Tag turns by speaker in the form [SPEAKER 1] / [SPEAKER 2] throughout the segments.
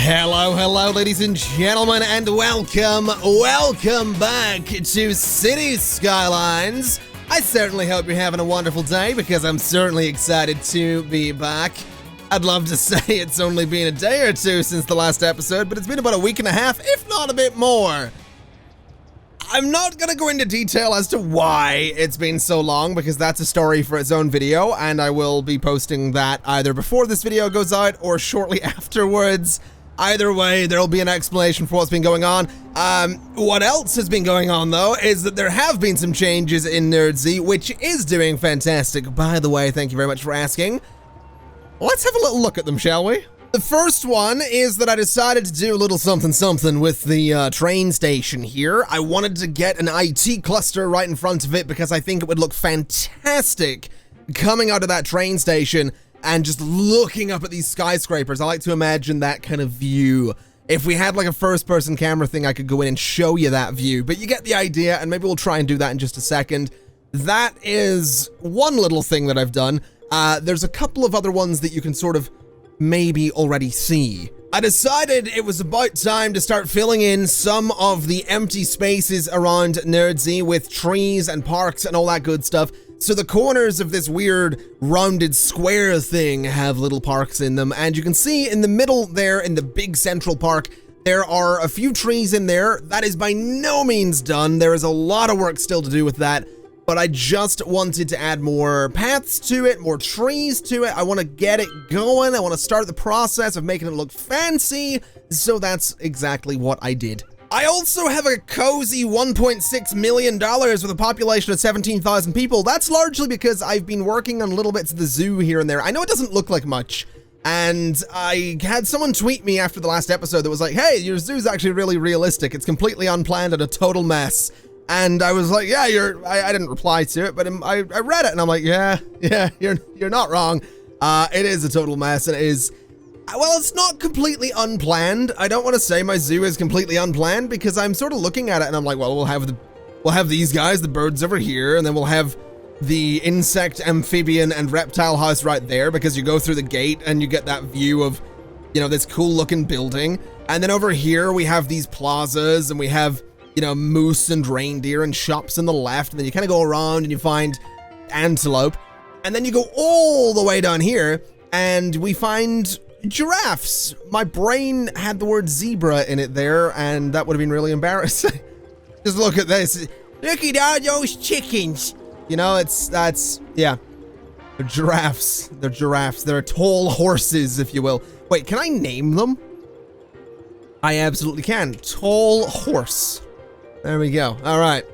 [SPEAKER 1] Hello, ladies and gentlemen, and welcome back to Cities Skylines. I certainly hope you're having a wonderful day, because I'm certainly excited to be back. I'd love to say it's only been a day or two since the last episode, but it's been about a week and a half, if not a bit more. I'm not gonna go into detail as to why it's been so long, because that's a story for its own video, and I will be posting that either before this video goes out or shortly afterwards. Either way, there'll be an explanation for what's been going on. What else has been going on, though, is that there have been some changes in Nerdsey, which is doing fantastic. By the way, thank you very much for asking. Let's have a little look at them, shall we? The first one is that I decided to do a little something with the train station here. I wanted to get an IT cluster right in front of it because I think it would look fantastic coming out of that train station and just looking up at these skyscrapers. I like to imagine that kind of view. If we had like a first-person camera thing, I could go in and show you that view, but you get the idea, and maybe we'll try and do that in just a second. That is one little thing that I've done. There's a couple of other ones that you can sort of maybe already see. I decided it was about time to start filling in some of the empty spaces around Nerdsey with trees and parks and all that good stuff. So the corners of this weird rounded square thing have little parks in them, and you can see in the middle there in the big central park, there are a few trees in there. That is by no means done. There is a lot of work still to do with that, but I just wanted to add more paths to it, more trees to it. I want to get it going. I want to start the process of making it look fancy, so that's exactly what I did. I also have a cozy $1.6 million with a population of 17,000 people. That's largely because I've been working on little bits of the zoo here and there. I know it doesn't look like much, and I had someone tweet me after the last episode that was like, hey, your zoo's actually really realistic. It's completely unplanned and a total mess. And I was like, yeah, I didn't reply to it, but I read it and I'm like, yeah, you're not wrong. It is a total mess, and it is, well, it's not completely unplanned. I don't want to say my zoo is completely unplanned, because I'm sort of looking at it and I'm like, well, we'll have these guys, the birds over here, and then we'll have the insect, amphibian, and reptile house right there, because you go through the gate and you get that view of, you know, this cool looking building. And then over here we have these plazas, and we have, you know, moose and reindeer and shops on the left, and then you kind of go around and you find antelope, and then you go all the way down here and we find giraffes. My brain had the word zebra in it there, and that would have been really embarrassing. Just look at this. Look at all those chickens. You know, yeah. They're giraffes. They're giraffes. They're tall horses, if you will. Wait, can I name them? I absolutely can. Tall horse. There we go. All right.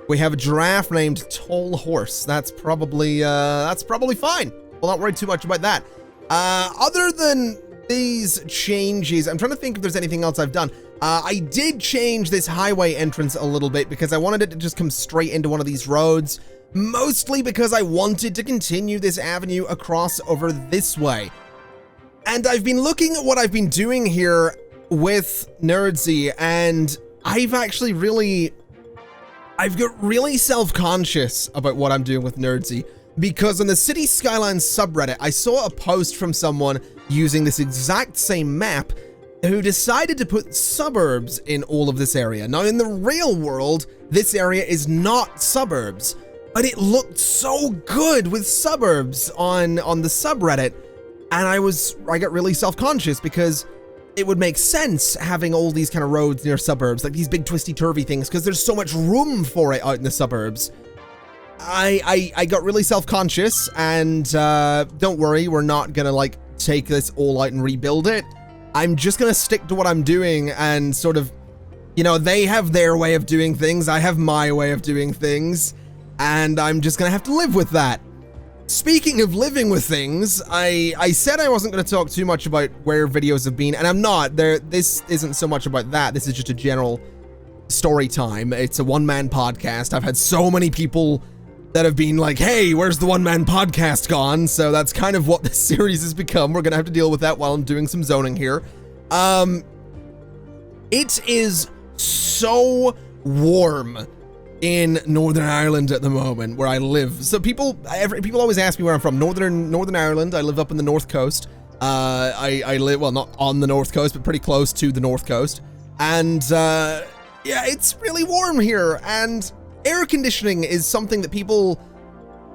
[SPEAKER 1] We have a giraffe named Tall Horse. That's probably fine. We'll not worry too much about that. Other than these changes, I'm trying to think if there's anything else I've done. I did change this highway entrance a little bit because I wanted it to just come straight into one of these roads, mostly because I wanted to continue this avenue across over this way. And I've been looking at what I've been doing here with Nerdsey, and I've got really self-conscious about what I'm doing with Nerdsey, because on the Cities Skylines subreddit, I saw a post from someone using this exact same map who decided to put suburbs in all of this area. Now, in the real world, this area is not suburbs, but it looked so good with suburbs on the subreddit, and I got really self-conscious because it would make sense having all these kind of roads near suburbs, like these big twisty-turvy things, because there's so much room for it out in the suburbs. I got really self-conscious, and don't worry, we're not gonna like take this all out and rebuild it. I'm just gonna stick to what I'm doing and sort of, you know, they have their way of doing things, I have my way of doing things, and I'm just gonna have to live with that. Speaking of living with things, I said I wasn't going to talk too much about where videos have been, and I'm not. This isn't so much about that. This is just a general story time. It's a one-man podcast. I've had so many people that have been like, hey, where's the one-man podcast gone? So that's kind of what this series has become. We're going to have to deal with that while I'm doing some zoning here. It is so warm in Northern Ireland at the moment, where I live. So people always ask me where I'm from. Northern Ireland. I live up in the north coast. I live, well, not on the North Coast, but pretty close to the North Coast. And yeah, it's really warm here. And air conditioning is something that people,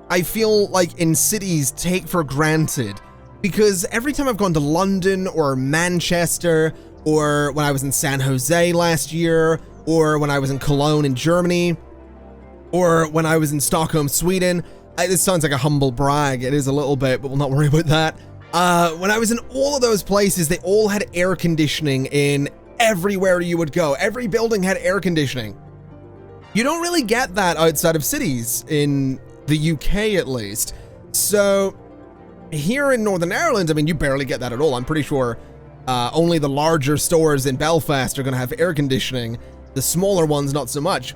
[SPEAKER 1] I feel like in cities, take for granted. Because every time I've gone to London or Manchester, or when I was in San Jose last year, or when I was in Cologne in Germany, or when I was in Stockholm, Sweden, this sounds like a humble brag. It is a little bit, but we'll not worry about that. When I was in all of those places, they all had air conditioning in everywhere you would go. Every building had air conditioning. You don't really get that outside of cities, in the UK at least. So here in Northern Ireland, I mean, you barely get that at all. I'm pretty sure only the larger stores in Belfast are going to have air conditioning. The smaller ones, not so much.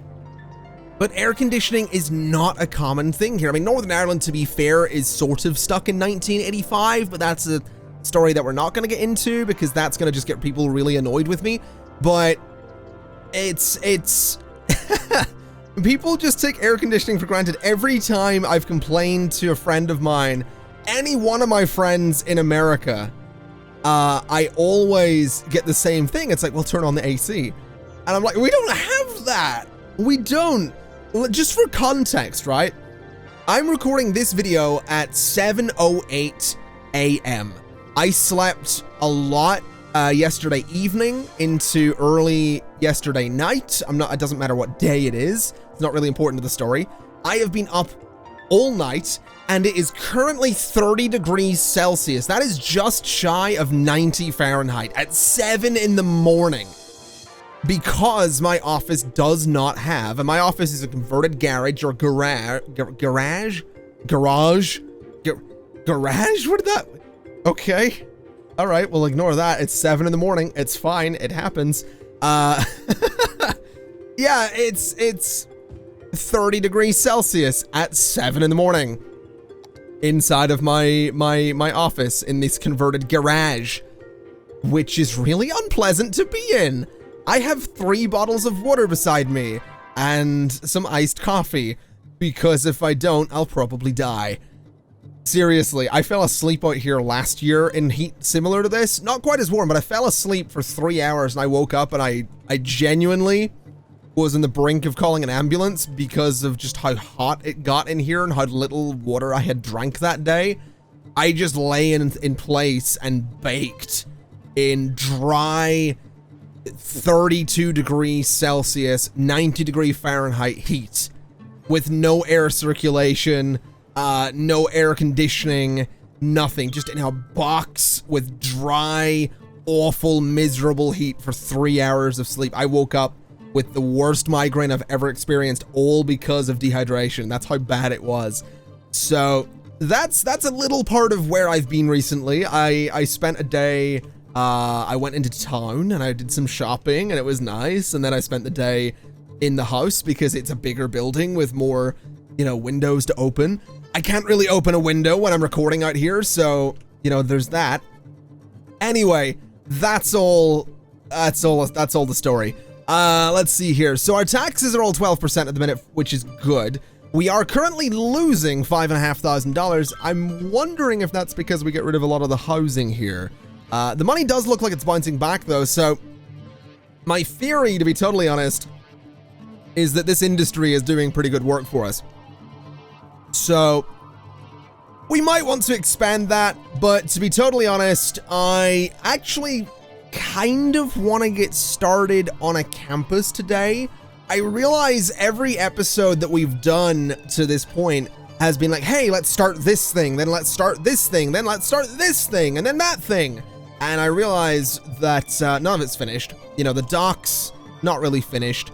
[SPEAKER 1] But air conditioning is not a common thing here. I mean, Northern Ireland, to be fair, is sort of stuck in 1985, but that's a story that we're not going to get into because that's going to just get people really annoyed with me. But it's people just take air conditioning for granted. Every time I've complained to a friend of mine, any one of my friends in America, I always get the same thing. It's like, well, turn on the AC. And I'm like, we don't have that. We don't. Just for context, right? I'm recording this video at 7:08 a.m. I slept a lot yesterday evening into early yesterday night. It doesn't matter what day it is. It's not really important to the story. I have been up all night and it is currently 30 degrees Celsius. That is just shy of 90 Fahrenheit at 7 in the morning. Because my office does not have, and my office is a converted garage or garage? What did that? Okay. All right, we'll ignore that. It's 7 in the morning. It's fine. It happens. Yeah, it's 30 degrees Celsius at 7 in the morning inside of my office in this converted garage, which is really unpleasant to be in. I have 3 bottles of water beside me and some iced coffee because if I don't, I'll probably die. Seriously, I fell asleep out here last year in heat similar to this. Not quite as warm, but I fell asleep for 3 hours and I woke up and I genuinely was on the brink of calling an ambulance because of just how hot it got in here and how little water I had drank that day. I just lay in place and baked in dry 32 degrees Celsius, 90 degree Fahrenheit heat with no air circulation, no air conditioning, nothing, just in a box with dry, awful, miserable heat for 3 hours of sleep. I woke up with the worst migraine I've ever experienced, all because of dehydration. That's how bad it was. So that's a little part of where I've been recently. I spent a day, I went into town and I did some shopping and it was nice. And then I spent the day in the house because it's a bigger building with more, windows to open. I can't really open a window when I'm recording out here. So, there's that. Anyway, that's all the story. Let's see here. So our taxes are all 12% at the minute, which is good. We are currently losing $5,500. I'm wondering if that's because we get rid of a lot of the housing here. The money does look like it's bouncing back though, so my theory, to be totally honest, is that this industry is doing pretty good work for us. So we might want to expand that, but to be totally honest, I actually kind of want to get started on a campus today. I realize every episode that we've done to this point has been like, hey, let's start this thing, then let's start this thing, then let's start this thing, and then that thing. And I realize that none of it's finished. The docks, not really finished.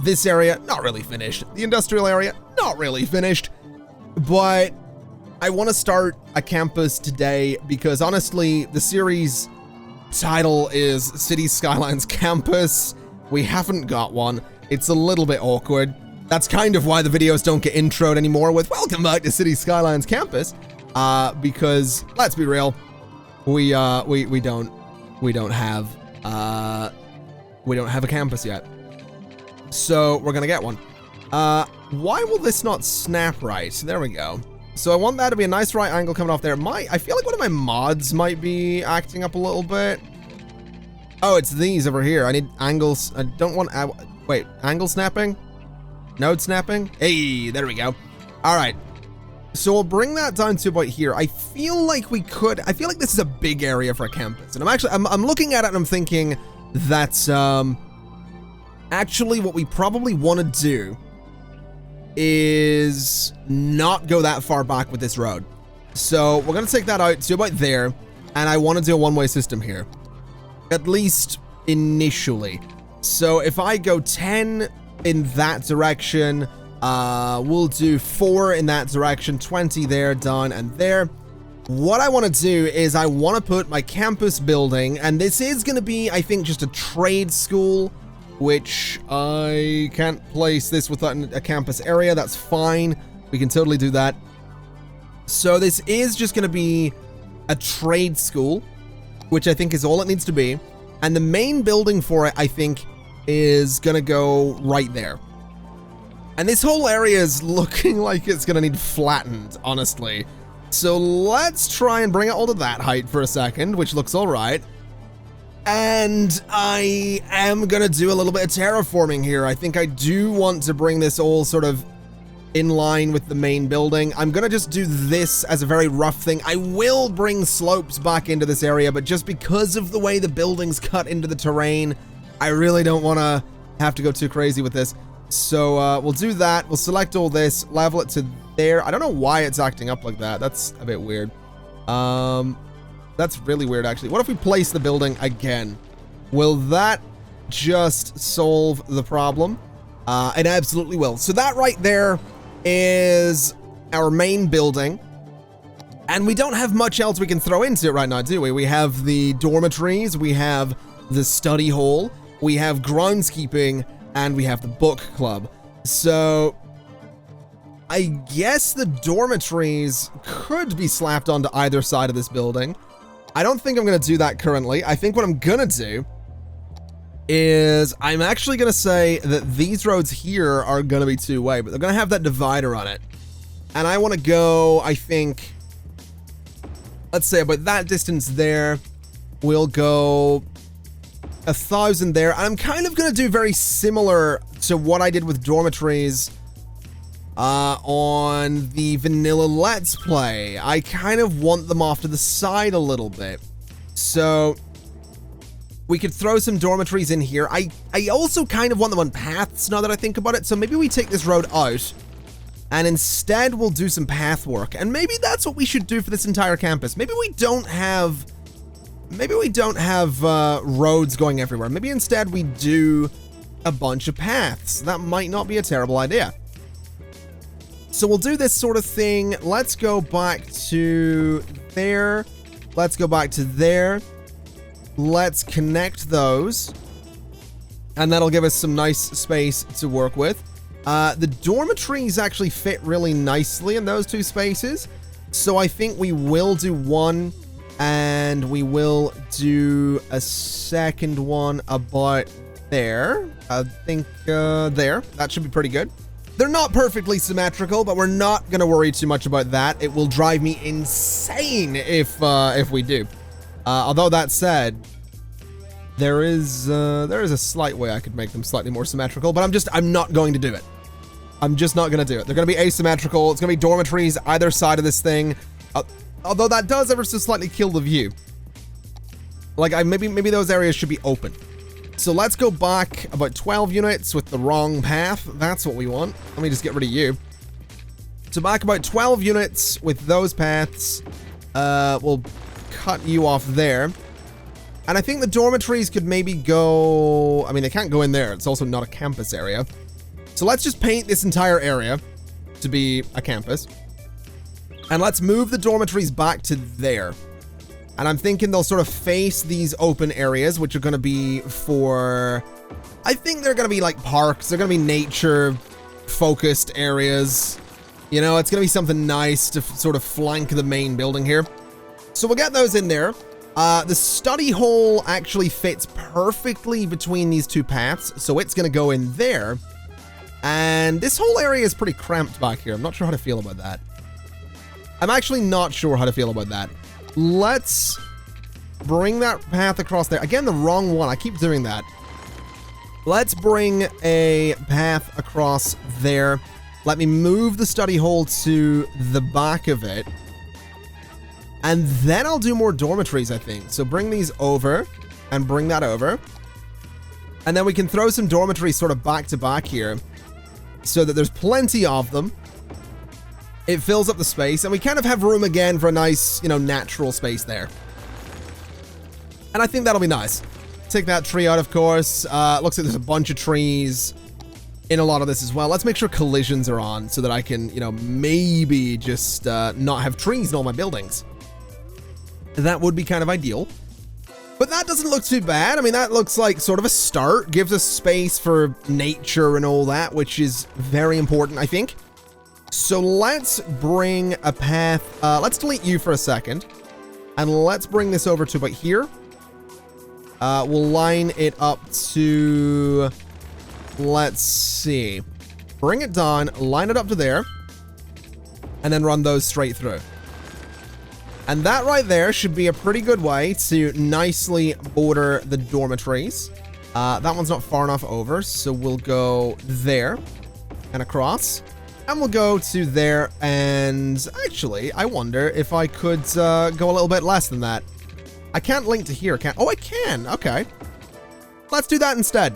[SPEAKER 1] This area, not really finished. The industrial area, not really finished. But I want to start a campus today because honestly, the series title is Cities Skylines Campus. We haven't got one. It's a little bit awkward. That's kind of why the videos don't get introed anymore with welcome back to Cities Skylines Campus. Because let's be real, we don't have a campus yet. So we're gonna get one. Why will this not snap right? There we go. So I want that to be a nice right angle coming off there. I feel like one of my mods might be acting up a little bit. Oh, it's these over here. I need angles. I don't want, wait, angle snapping? Node snapping? Hey, there we go. All right. So we'll bring that down to about here. I feel like this is a big area for a campus. And I'm looking at it and I'm thinking that's, actually what we probably want to do is not go that far back with this road. So we're going to take that out to about there. And I want to do a one-way system here. At least initially. So if I go 10 in that direction, we'll do 4 in that direction, 20 there, done, and there. What I want to do is I want to put my campus building, and this is going to be, I think, just a trade school, which I can't place this without a campus area. That's fine. We can totally do that. So this is just going to be a trade school, which I think is all it needs to be. And the main building for it, I think, is going to go right there. And this whole area is looking like it's going to need flattened, honestly. So let's try and bring it all to that height for a second, which looks all right. And I am going to do a little bit of terraforming here. I think I do want to bring this all sort of in line with the main building. I'm going to just do this as a very rough thing. I will bring slopes back into this area, but just because of the way the building's cut into the terrain, I really don't want to have to go too crazy with this. So we'll do that. We'll select all this, level it to there. I don't know why it's acting up like that. That's a bit weird. That's really weird, actually. What if we place the building again? Will that just solve the problem? It absolutely will. So that right there is our main building. And we don't have much else we can throw into it right now, do we? We have the dormitories, we have the study hall, we have groundskeeping, and we have the book club. So I guess the dormitories could be slapped onto either side of this building. I don't think I'm going to do that currently. I think what I'm going to do is I'm actually going to say that these roads here are going to be two-way, but they're going to have that divider on it. And I want to go, I think, let's say about that distance there. We'll go 1,000 there. And I'm kind of going to do very similar to what I did with dormitories on the vanilla Let's Play. I kind of want them off to the side a little bit. So we could throw some dormitories in here. I also kind of want them on paths now that I think about it. So maybe we take this road out and instead we'll do some path work. And maybe that's what we should do for this entire campus. Maybe we don't have roads going everywhere. Maybe instead we do a bunch of paths. That might not be a terrible idea. So we'll do this sort of thing. Let's go back to there. Let's go back to there. Let's connect those. And that'll give us some nice space to work with. The dormitories actually fit really nicely in those two spaces. So I think we will do one. And we will do a second one about there. I think there. That should be pretty good. They're not perfectly symmetrical, but we're not going to worry too much about that. It will drive me insane if we do. Although that said, there is a slight way I could make them slightly more symmetrical, but I'm not going to do it. I'm just not going to do it. They're going to be asymmetrical. It's going to be dormitories either side of this thing. Although that does ever so slightly kill the view. Like maybe those areas should be open. So let's go back about 12 units with the wrong path. That's what we want. Let me just get rid of you. So back about 12 units with those paths. We'll cut you off there. And I think the dormitories could maybe go... I mean, they can't go in there. It's also not a campus area. So let's just paint this entire area to be a campus. And let's move the dormitories back to there. And I'm thinking they'll sort of face these open areas, which are going to be for... I think they're going to be like parks. They're going to be nature-focused areas. You know, it's going to be something nice to sort of flank the main building here. So we'll get those in there. The study hall actually fits perfectly between these two paths, so it's going to go in there. And this whole area is pretty cramped back here. I'm not sure how to feel about that. I'm actually not sure how to feel about that. Let's bring that path across there. Again, the wrong one. I keep doing that. Let's bring a path across there. Let me move the study hall to the back of it. And then I'll do more dormitories, I think. So bring these over and bring that over. And then we can throw some dormitories sort of back to back here so that there's plenty of them. It fills up the space and we kind of have room again for a nice, you know, natural space there. And I think that'll be nice. Take that tree out, of course. Looks like there's a bunch of trees in a lot of this as well. Let's make sure collisions are on so that I can, you know, maybe just not have trees in all my buildings. That would be kind of ideal. But that doesn't look too bad. I mean, that looks like sort of a start. Gives us space for nature and all that, which is very important, I think. So let's bring a path. Let's delete you for a second. And let's bring this over to about here. We'll line it up to, let's see, bring it down, line it up to there, and then run those straight through. And that right there should be a pretty good way to nicely border the dormitories. That one's not far enough over, so we'll go there and across. And we'll go to there, and actually, I wonder if I could go a little bit less than that. I can't link to here, can I? Oh, I can. Okay. Let's do that instead.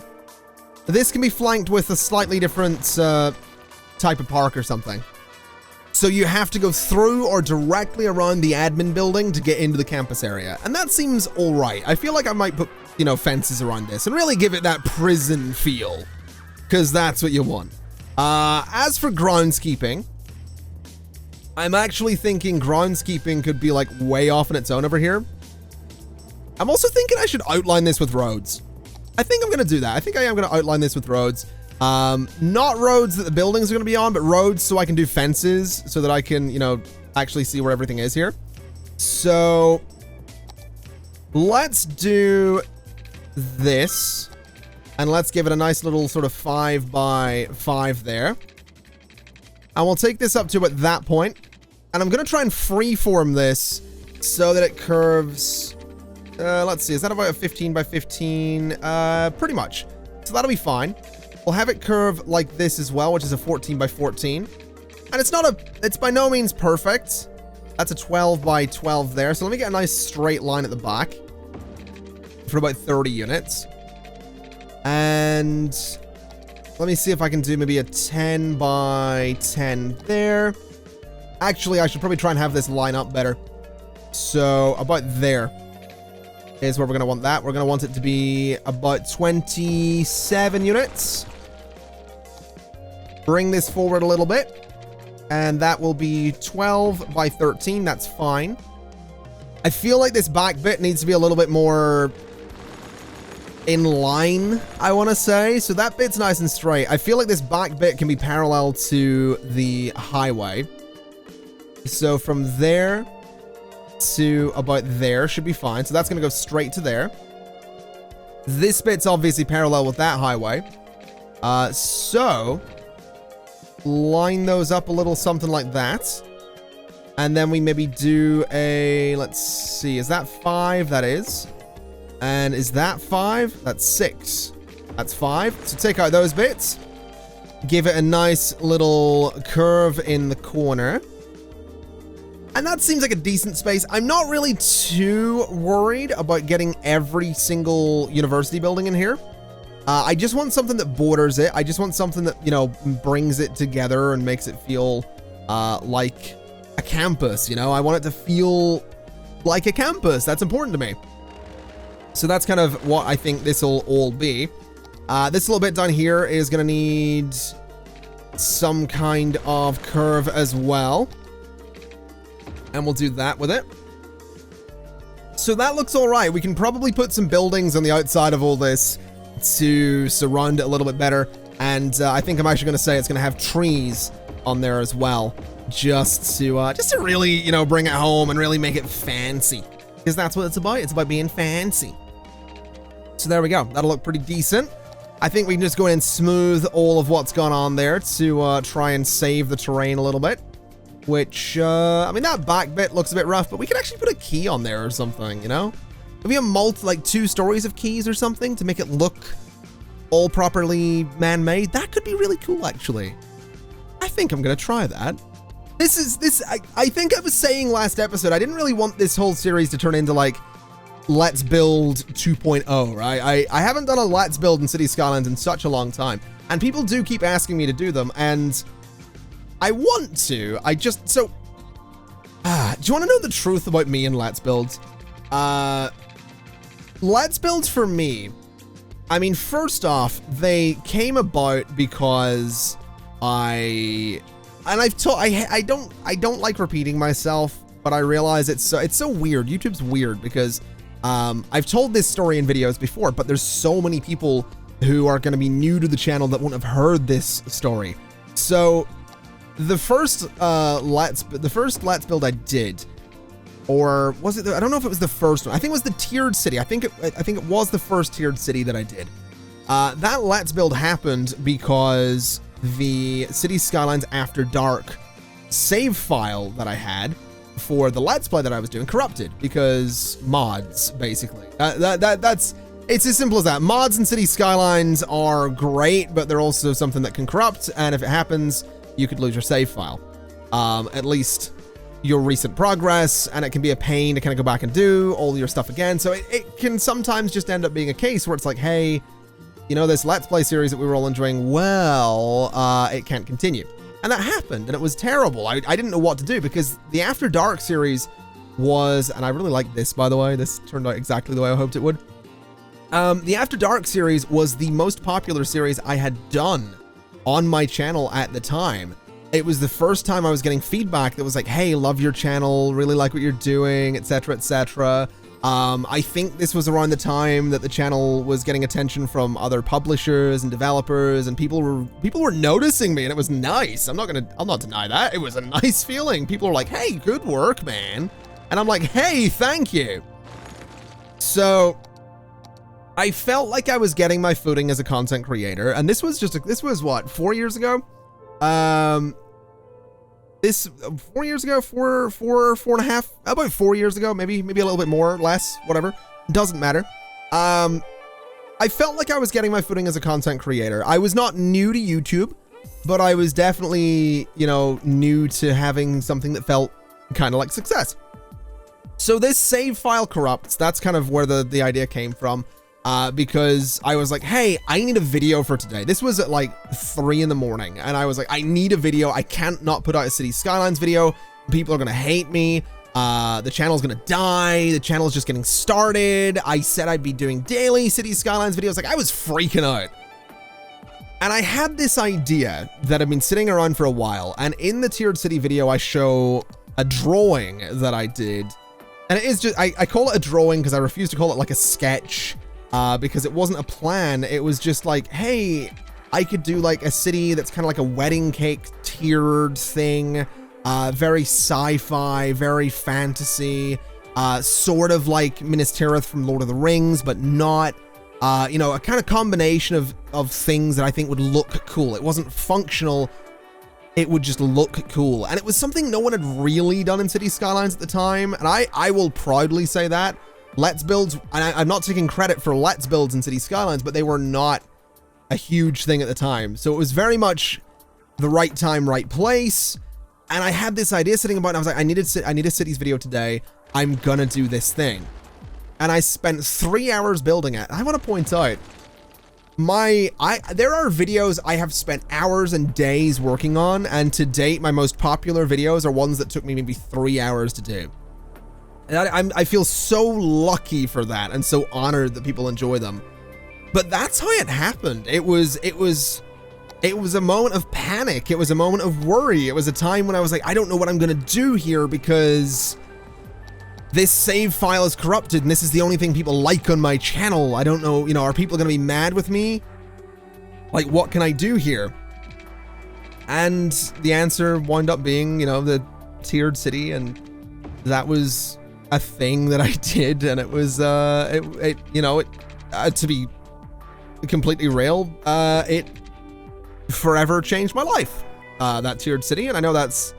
[SPEAKER 1] This can be flanked with a slightly different type of park or something. So you have to go through or directly around the admin building to get into the campus area. And that seems all right. I feel like I might put, you know, fences around this and really give it that prison feel, because that's what you want. As for groundskeeping, I'm actually thinking groundskeeping could be like way off on its own over here. I'm also thinking I should outline this with roads. I think I'm going to do that. I think I am going to outline this with roads. Not roads that the buildings are going to be on, but roads so I can do fences so that I can, you know, actually see where everything is here. So let's do this and let's give it a nice little sort of 5 by 5 there. And we'll take this up to about that point. And I'm going to try and freeform this so that it curves. Let's see, is that about a 15 by 15? Pretty much. So that'll be fine. We'll have it curve like this as well, which is a 14 by 14. And it's by no means perfect. That's a 12 by 12 there. So let me get a nice straight line at the back for about 30 units. And let me see if I can do maybe a 10 by 10 there. Actually, I should probably try and have this line up better. So about there is where we're going to want that. We're going to want it to be about 27 units. Bring this forward a little bit. And that will be 12 by 13. That's fine. I feel like this back bit needs to be a little bit more in line, I want to say. So that bit's nice and straight. I feel like this back bit can be parallel to the highway. So from there to about there should be fine. So that's going to go straight to there. This bit's obviously parallel with that highway. So line those up a little something like that. And then we maybe do a, let's see, is that 5? That is. And is that 5? That's 6. That's 5. So take out those bits. Give it a nice little curve in the corner. And that seems like a decent space. I'm not really too worried about getting every single university building in here. I just want something that borders it. I just want something that, you know, brings it together and makes it feel like a campus, you know? I want it to feel like a campus. That's important to me. So that's kind of what I think this will all be. This little bit down here is going to need some kind of curve as well. And we'll do that with it. So that looks all right. We can probably put some buildings on the outside of all this to surround it a little bit better. And I think I'm actually going to say it's going to have trees on there as well. Just to really, you know, bring it home and really make it fancy. Because that's what it's about. It's about being fancy. So there we go. That'll look pretty decent. I think we can just go in and smooth all of what's gone on there to try and save the terrain a little bit. which, I mean, that back bit looks a bit rough, but we could actually put a key on there or something, you know? Maybe a like 2 stories of keys or something to make it look all properly man-made. That could be really cool, actually. I think I'm gonna try that. I think I was saying last episode, I didn't really want this whole series to turn into like, Let's Build 2.0, right? I haven't done a Let's Build in Cities Skylines in such a long time, and people do keep asking me to do them, and I want to. Do you want to know the truth about me and Let's Builds? Let's Builds for me, I mean, first off, they came about because I don't like repeating myself, but I realize it's so weird. YouTube's weird because I've told this story in videos before, but there's so many people who are going to be new to the channel that won't have heard this story. So the first Let's Build I did, or was it I don't know if it was the first one. I think it was the tiered city. I think it was the first tiered city that I did. That Let's Build happened because the Cities Skylines After Dark save file that I had for the Let's Play that I was doing corrupted because mods, basically. It's as simple as that. Mods in Cities Skylines are great, but they're also something that can corrupt, and if it happens, you could lose your save file. At least your recent progress, and it can be a pain to kind of go back and do all your stuff again. So it can sometimes just end up being a case where it's like, hey, you know, this Let's Play series that we were all enjoying, well, it can't continue. And that happened, and it was terrible. I didn't know what to do because the After Dark series was, and I really like this, by the way, this turned out exactly the way I hoped it would. The After Dark series was the most popular series I had done on my channel at the time. It was the first time I was getting feedback that was like, hey, love your channel, really like what you're doing, etc., etc. I think this was around the time that the channel was getting attention from other publishers and developers, and people were noticing me, and it was nice. I'll not deny that. It was a nice feeling. People were like, hey, good work, man. And I'm like, hey, thank you. So I felt like I was getting my footing as a content creator, and this was what, 4 years ago? This 4 years ago, four and a half, about 4 years ago, maybe a little bit more, less, whatever, doesn't matter. I felt like I was getting my footing as a content creator. I was not new to YouTube, but I was definitely, you know, new to having something that felt kind of like success. So this save file corrupts. That's kind of where the idea came from. Because I was like, hey, I need a video for today. This was at like 3 in the morning, and I was like, I need a video. I can't not put out a Cities Skylines video. People are gonna hate me. The channel's gonna die. The channel's just getting started. I said I'd be doing daily Cities Skylines videos. Like, I was freaking out. And I had this idea that I've been sitting around for a while, and in the tiered city video, I show a drawing that I did. And it is just, I call it a drawing because I refuse to call it like a sketch. Because it wasn't a plan. It was just like, hey, I could do like a city that's kind of like a wedding cake tiered thing, very sci-fi, very fantasy, sort of like Minas Tirith from Lord of the Rings, but not, you know, a kind of combination of things that I think would look cool. It wasn't functional. It would just look cool. And it was something no one had really done in Cities Skylines at the time. And I will proudly say that. Let's Builds, and I'm not taking credit for Let's Builds in Cities Skylines, but they were not a huge thing at the time. So it was very much the right time, right place. And I had this idea sitting about, and I was like, I need a Cities video today. I'm gonna do this thing. And I spent 3 hours building it. I want to point out, there are videos I have spent hours and days working on, and to date, my most popular videos are ones that took me maybe 3 hours to do. And I feel so lucky for that and so honored that people enjoy them. But that's how it happened. It was a moment of panic. It was a moment of worry. It was a time when I was like, I don't know what I'm gonna do here because this save file is corrupted and this is the only thing people like on my channel. I don't know, you know, are people gonna be mad with me? Like, what can I do here? And the answer wound up being, you know, the tiered city, and that was a thing that I did, and it was you know, to be completely real, it forever changed my life, that tiered city. And I know that's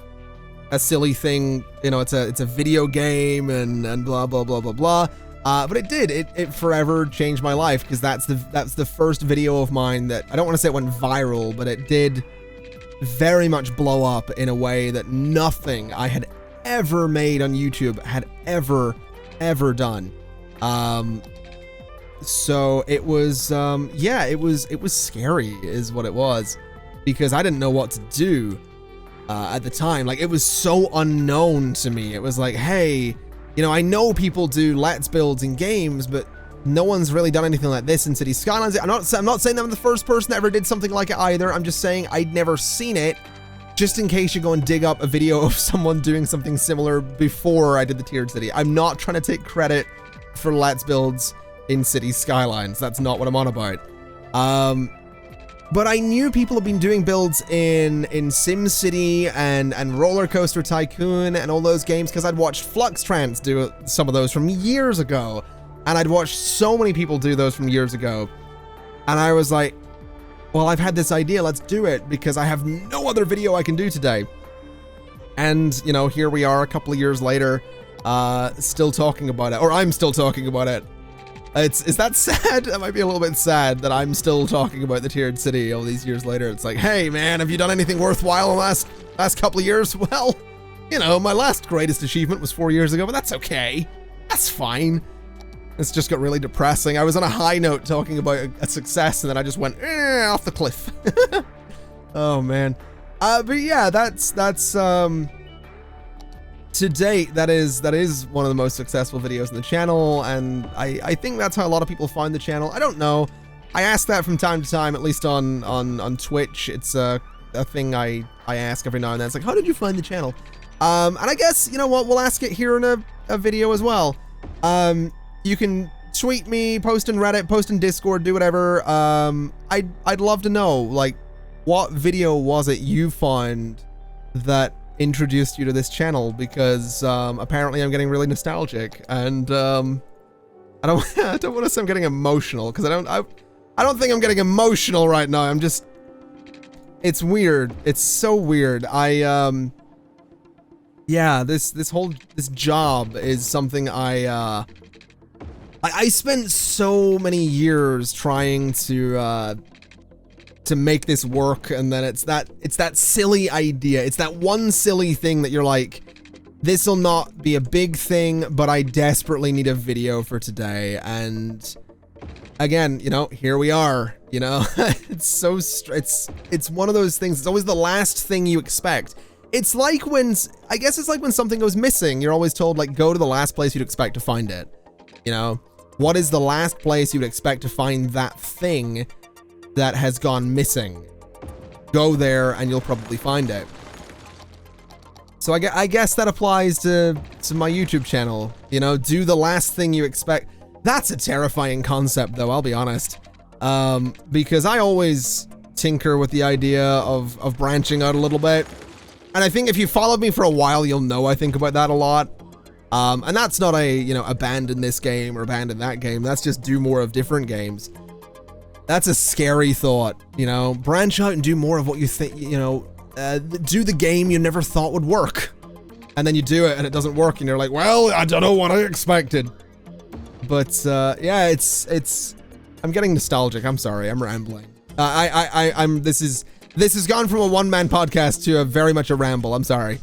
[SPEAKER 1] a silly thing, you know, it's a video game and blah, blah, blah, blah, blah. But it did, it forever changed my life, because that's the first video of mine that, I don't want to say it went viral, but it did very much blow up in a way that nothing I had ever made on YouTube had ever done. So it was, yeah, it was scary is what it was, because I didn't know what to do at the time. Like, it was so unknown to me. It was like, hey, you know, I know people do let's builds in games, but no one's really done anything like this in Cities Skylines. I'm not saying I'm the first person that ever did something like it either. I'm just saying I'd never seen it, just in case you go and dig up a video of someone doing something similar before I did the tiered city. I'm not trying to take credit for let's builds in Cities Skylines. That's not what I'm on about. But I knew people have been doing builds in SimCity and Roller Coaster Tycoon and all those games, because I'd watched Fluxtrans do some of those from years ago. And I'd watched so many people do those from years ago. And I was like, well, I've had this idea, let's do it, because I have no other video I can do today. And, you know, here we are a couple of years later, still talking about it, or I'm still talking about it. Is that sad? That might be a little bit sad that I'm still talking about the tiered city all these years later. It's like, hey man, have you done anything worthwhile in the last couple of years? Well, you know, my last greatest achievement was 4 years ago, but that's okay. That's fine. It's just got really depressing. I was on a high note talking about a success, and then I just went off the cliff. Oh man. But yeah, that's to date, that is one of the most successful videos on the channel, and I think that's how a lot of people find the channel. I don't know. I ask that from time to time, at least on Twitch. It's a thing I ask every now and then. It's like, how did you find the channel? And I guess, you know what, we'll ask it here in a video as well. You can tweet me, post in Reddit, post in Discord, do whatever. I'd love to know, like, what video was it you found that introduced you to this channel, because apparently I'm getting really nostalgic, and I don't want to say I'm getting emotional, because I don't think I'm getting emotional right now. I'm just, it's weird. It's so weird. Yeah, this job is something I spent so many years trying to make this work, and then it's that silly idea. It's that one silly thing that you're like, this'll not be a big thing, but I desperately need a video for today. And again, you know, here we are, you know. It's one of those things. It's always the last thing you expect. It's like when, I guess it's like when something goes missing, you're always told, like, go to the last place you'd expect to find it. You know, what is the last place you'd expect to find that thing that has gone missing? Go there and you'll probably find it. So I guess that applies to my YouTube channel. You know, do the last thing you expect. That's a terrifying concept, though, I'll be honest. Because I always tinker with the idea of branching out a little bit. And I think if you followed me for a while, you'll know I think about that a lot. And that's not a, you know, abandon this game or abandon that game. That's just do more of different games. That's a scary thought, you know. Branch out and do more of what you think, you know, do the game you never thought would work. And then you do it and it doesn't work and you're like, well, I don't know what I expected. But yeah, I'm getting nostalgic. I'm sorry, I'm rambling. This has gone from a one-man podcast to very much a ramble. I'm sorry.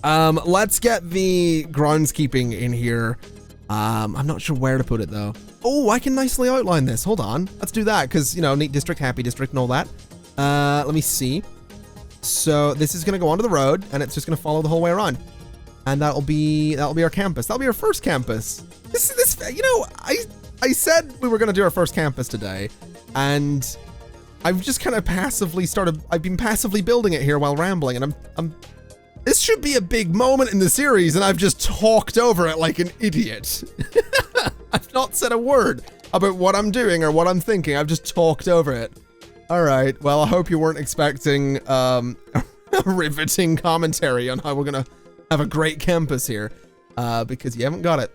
[SPEAKER 1] Let's get the groundskeeping in here. I'm not sure where to put it though. Oh, I can nicely outline this. Hold on. Let's do that, because, you know, neat district, happy district, and all that. Let me see. So this is gonna go onto the road, and it's just gonna follow the whole way around. And that'll be our campus. That'll be our first campus. This, you know, I said we were gonna do our first campus today, and I've just kind of I've been passively building it here while rambling, and this should be a big moment in the series, and I've just talked over it like an idiot. I've not said a word about what I'm doing or what I'm thinking. I've just talked over it. All right, well, I hope you weren't expecting a riveting commentary on how we're gonna have a great campus here, because you haven't got it.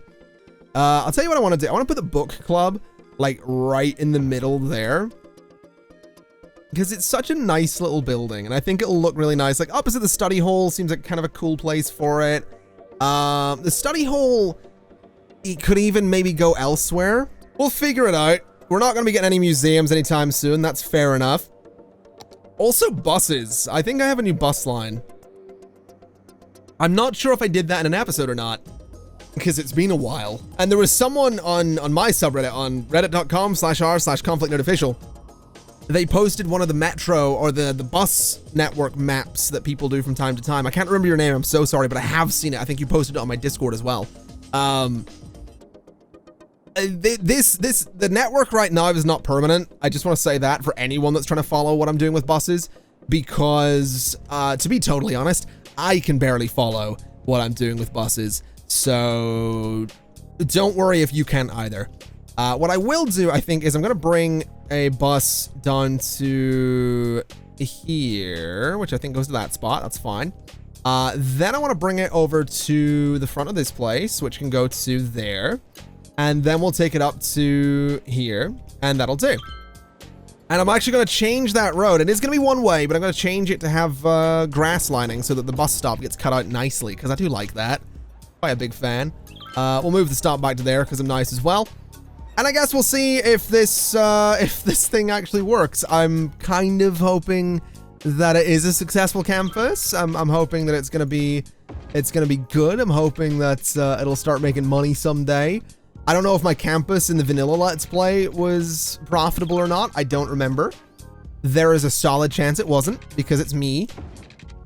[SPEAKER 1] I'll tell you what I want to do. I want to put the book club, like, right in the middle there. because it's such a nice little building, and I think it'll look really nice. Like, opposite the study hall seems like kind of a cool place for it. The study hall, it could even maybe go elsewhere. We'll figure it out. We're not going to be getting any museums anytime soon. That's fair enough. Also, buses. I think I have a new bus line. I'm not sure if I did that in an episode or not, because it's been a while. And there was someone on my subreddit, on reddit.com/r/conflictnoteofficial. They posted one of the metro or the bus network maps that people do from time to time. I can't remember your name. I'm so sorry, but I have seen it. I think you posted it on my Discord as well. The network right now is not permanent. I just want to say that for anyone that's trying to follow what I'm doing with buses, because to be totally honest, I can barely follow what I'm doing with buses. So don't worry if you can't either. What I will do, I think, is I'm going to bring a bus down to here, which I think goes to that spot. That's fine. Then I want to bring it over to the front of this place, which can go to there. And then we'll take it up to here, and that'll do. And I'm actually going to change that road. It is going to be one way, but I'm going to change it to have grass lining so that the bus stop gets cut out nicely, because I do like that. Quite a big fan. We'll move the stop back to there because I'm nice as well. And I guess we'll see if this thing actually works. I'm kind of hoping that it is a successful campus. I'm hoping that it's gonna be good. I'm hoping that it'll start making money someday. I don't know if my campus in the vanilla Let's Play was profitable or not. I don't remember. There is a solid chance it wasn't, because it's me.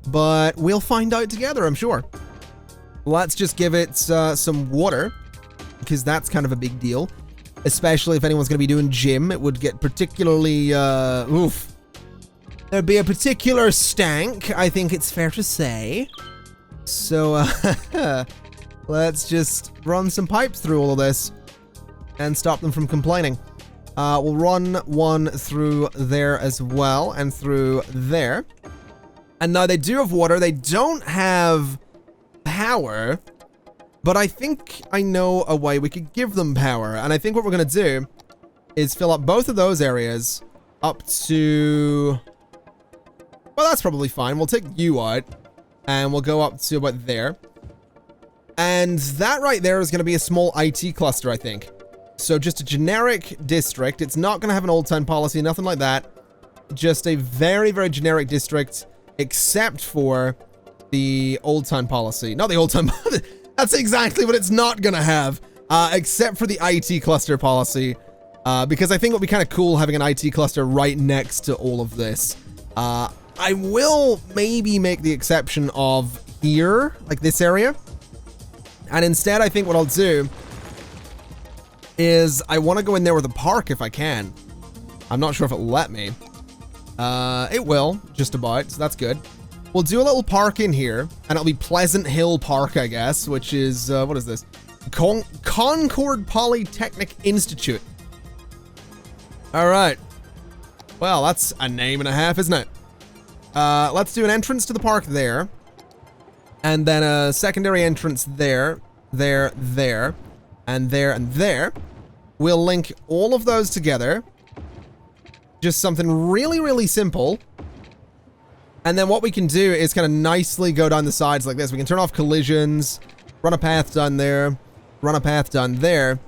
[SPEAKER 1] But we'll find out together, I'm sure. Let's just give it some water, because that's kind of a big deal. Especially if anyone's going to be doing gym, it would get particularly, oof. There'd be a particular stank, I think it's fair to say. So, let's just run some pipes through all of this and stop them from complaining. We'll run one through there as well, and through there. And now they do have water. They don't have power, but I think I know a way we could give them power. And I think what we're going to do is fill up both of those areas up to... Well, that's probably fine. We'll take you out, and we'll go up to about there. And that right there is going to be a small IT cluster, I think. So just a generic district. It's not going to have an old town policy, nothing like that. Just a very, very generic district, except for the old town policy. Not the old town policy. That's exactly what it's not going to have, except for the IT cluster policy. Because I think it would be kind of cool having an IT cluster right next to all of this. I will maybe make the exception of here, like this area. And instead, I think what I'll do is I want to go in there with a park if I can. I'm not sure if it'll let me. It will, just about, so that's good. We'll do a little park in here, and it'll be Pleasant Hill Park, I guess, which is, what is this? Concord Polytechnic Institute. All right. Well, that's a name and a half, isn't it? Let's do an entrance to the park there. And then a secondary entrance there, there, and there, and there. We'll link all of those together. Just something really, really simple. And then what we can do is kind of nicely go down the sides like this. We can turn off collisions, run a path down there, run a path down there.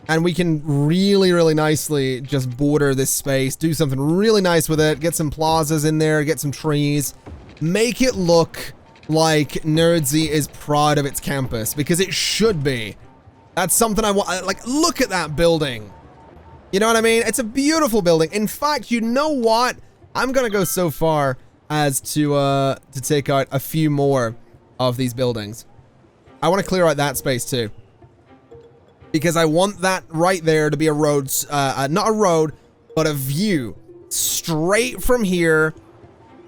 [SPEAKER 1] And we can really, really nicely just border this space, do something really nice with it, get some plazas in there, get some trees, make it look like Nerdsey is proud of its campus, because it should be. That's something I want. Like, look at that building. You know what I mean? It's a beautiful building. In fact, you know what? I'm gonna go so far as to take out a few more of these buildings. I want to clear out that space too, because I want that right there to be a road, not a road, but a view straight from here,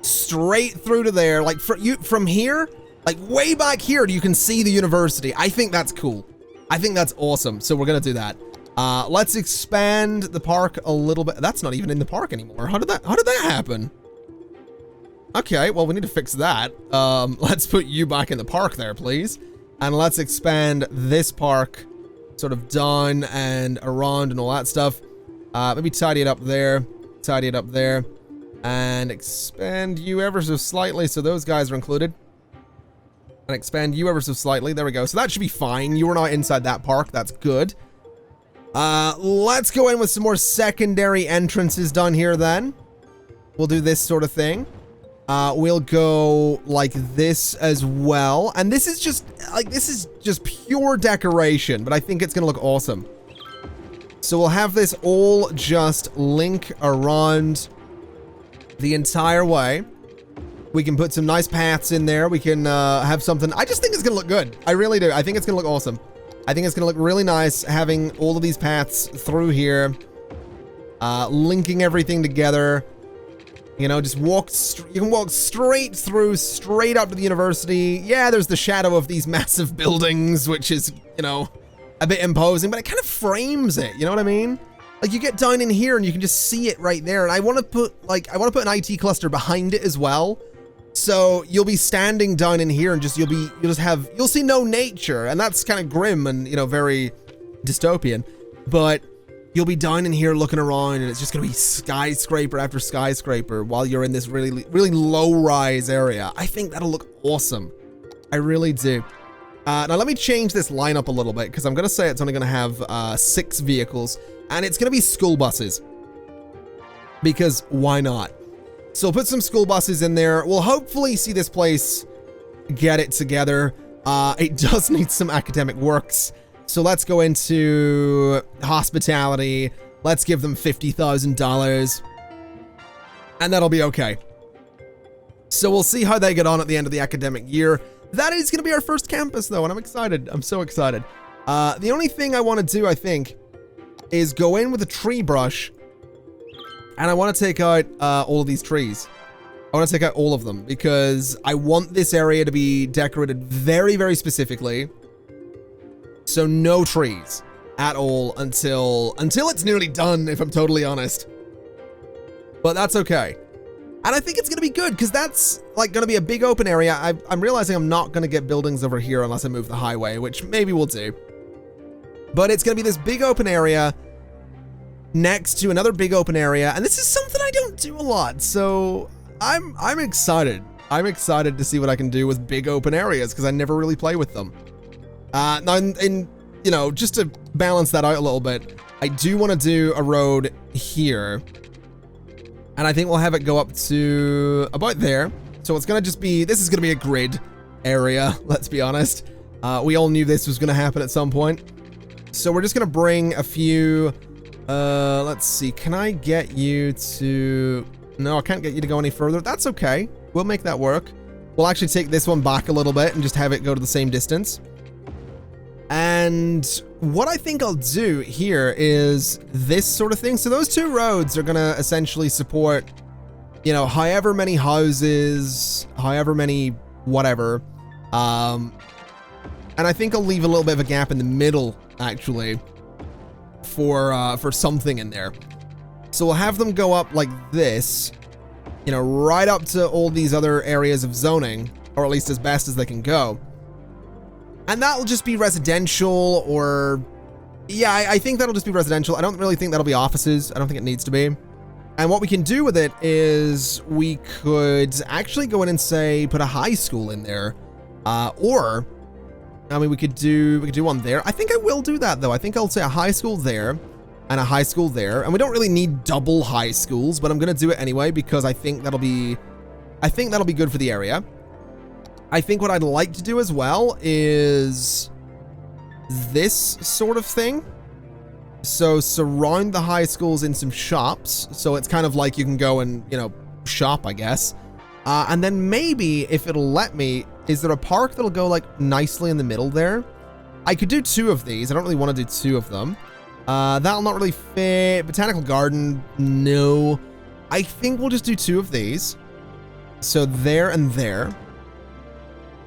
[SPEAKER 1] straight through to there. Like from here, like way back here, you can see the university. I think that's cool. I think that's awesome. So we're gonna do that. Let's expand the park a little bit. That's not even in the park anymore. How did that happen? Okay, well, we need to fix that. Let's put you back in the park there, please. And let's expand this park sort of down and around and all that stuff. Maybe tidy it up there. Tidy it up there. And expand you ever so slightly, so those guys are included. And expand you ever so slightly. There we go. So that should be fine. You are not inside that park. That's good. Let's go in with some more secondary entrances done here then. We'll do this sort of thing. We'll go like this as well. And this is just, like, this is just pure decoration, but I think it's going to look awesome. So we'll have this all just link around the entire way. We can put some nice paths in there. We can have something. I just think it's going to look good. I really do. I think it's going to look awesome. I think it's going to look really nice having all of these paths through here. Linking everything together. You know, just you can walk straight through, straight up to the university. Yeah, there's the shadow of these massive buildings, which is, you know, a bit imposing, but it kind of frames it. You know what I mean? Like, you get down in here and you can just see it right there. And I want to put an IT cluster behind it as well. So you'll be standing down in here and you'll see no nature, and that's kind of grim and, you know, very dystopian, but you'll be down in here looking around and it's just going to be skyscraper after skyscraper while you're in this really, really low rise area. I think that'll look awesome. I really do. Now let me change this lineup a little bit, because I'm going to say it's only going to have 6 vehicles, and it's going to be school buses, because why not? So we'll put some school buses in there. We'll hopefully see this place get it together. It does need some academic works. So let's go into hospitality. Let's give them $50,000. And that'll be okay. So we'll see how they get on at the end of the academic year. That is going to be our first campus, though, and I'm excited. I'm so excited. The only thing I want to do, I think, is go in with a tree brush. And I want to take out all of these trees. I want to take out all of them because I want this area to be decorated very, very specifically. So no trees at all until it's nearly done, if I'm totally honest. But that's okay. And I think it's going to be good because that's like going to be a big open area. I'm realizing I'm not going to get buildings over here unless I move the highway, which maybe we'll do. But it's going to be this big open area next to another big open area, and this is something I don't do a lot, so I'm excited. I'm excited to see what I can do with big open areas because I never really play with them. Now, you know, just to balance that out a little bit, I do want to do a road here, and I think we'll have it go up to about there. So it's gonna just be, this is gonna be a grid area. Let's be honest. We all knew this was gonna happen at some point, so we're just gonna bring a few. Let's see. Can I get you to... No, I can't get you to go any further. That's okay. We'll make that work. We'll actually take this one back a little bit and just have it go to the same distance. And what I think I'll do here is this sort of thing. So those 2 roads are going to essentially support, you know, however many houses, however many whatever. And I think I'll leave a little bit of a gap in the middle, actually, for something in there. So we'll have them go up like this, you know, right up to all these other areas of zoning, or at least as best as they can go. And that'll just be residential, or yeah, I think that'll just be residential. I don't really think that'll be offices. I don't think it needs to be. And what we can do with it is we could actually go in and say put a high school in there, or I mean, we could do one there. I think I will do that, though. I think I'll say a high school there and a high school there. And we don't really need double high schools, but I'm going to do it anyway because I think that'll be good for the area. I think what I'd like to do as well is this sort of thing. So surround the high schools in some shops. So it's kind of like you can go and, you know, shop, I guess. And then maybe, if it'll let me, is there a park that'll go like nicely in the middle there? I could do 2 of these. I don't really want to do 2 of them. That'll not really fit. Botanical garden, no. I think we'll just do 2 of these. So there and there.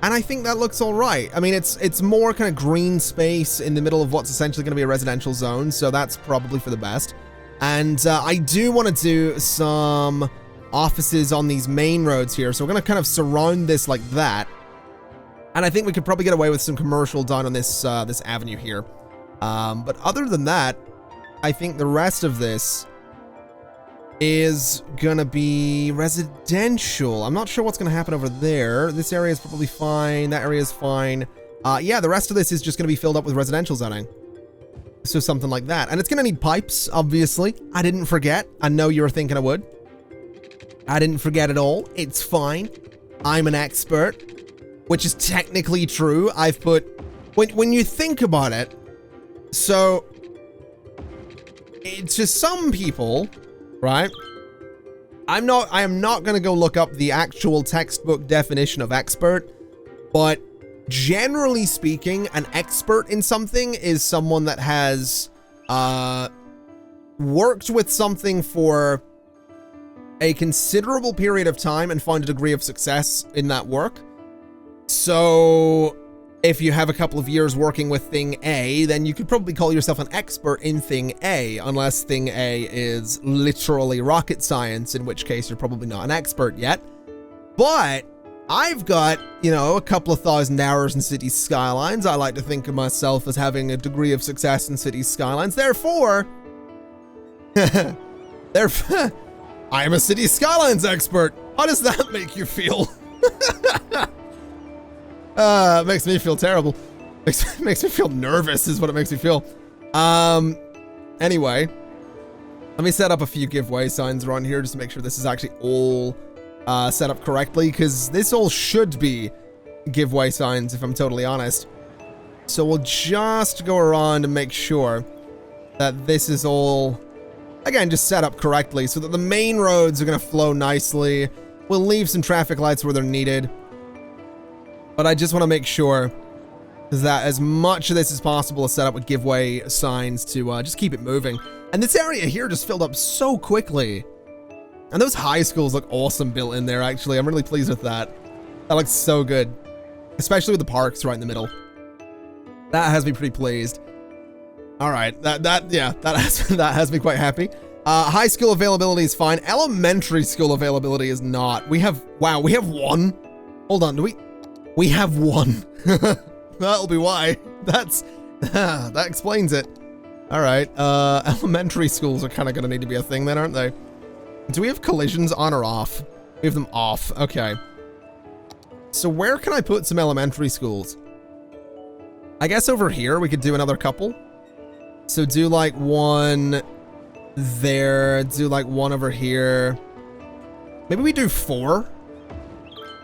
[SPEAKER 1] And I think that looks all right. I mean, it's more kind of green space in the middle of what's essentially going to be a residential zone. So that's probably for the best. And I do want to do some offices on these main roads here. So we're going to kind of surround this like that. And I think we could probably get away with some commercial done on this this avenue here. But other than that, I think the rest of this is gonna be residential. I'm not sure what's gonna happen over there. This area is probably fine. That area is fine. Yeah, the rest of this is just gonna be filled up with residential zoning. So something like that. And it's gonna need pipes, obviously. I didn't forget. I know you were thinking I would. I didn't forget at all. It's fine. I'm an expert, which is technically true. I've put... When you think about it, so... It's just some people... Right? I am not going to go look up the actual textbook definition of expert, but generally speaking, an expert in something is someone that has worked with something for a considerable period of time and found a degree of success in that work. So if you have a couple of years working with thing A, then you could probably call yourself an expert in thing A, unless thing A is literally rocket science, in which case you're probably not an expert yet. But I've got, you know, a couple of thousand hours in Cities Skylines. I like to think of myself as having a degree of success in Cities Skylines. Therefore, I am a Cities Skylines expert. How does that make you feel? It makes me feel terrible. Makes me feel nervous is what it makes me feel. Anyway, let me set up a few giveaway signs around here just to make sure this is actually all set up correctly, because this all should be giveaway signs if I'm totally honest. So we'll just go around and make sure that this is all, again, just set up correctly so that the main roads are going to flow nicely. We'll leave some traffic lights where they're needed. But I just want to make sure that as much of this as possible is set up with giveaway signs to just keep it moving. And this area here just filled up so quickly. And those high schools look awesome built in there, actually. I'm really pleased with that. That looks so good. Especially with the parks right in the middle. That has me pretty pleased. All right, that has me quite happy. High school availability is fine. Elementary school availability is not. We have one. Hold on, we have one. That'll be why. That explains it. All right, elementary schools are kind of gonna need to be a thing then, aren't they? Do we have collisions on or off? We have them off, okay. So where can I put some elementary schools? I guess over here we could do another couple. So do like one there, do like one over here. Maybe we do 4?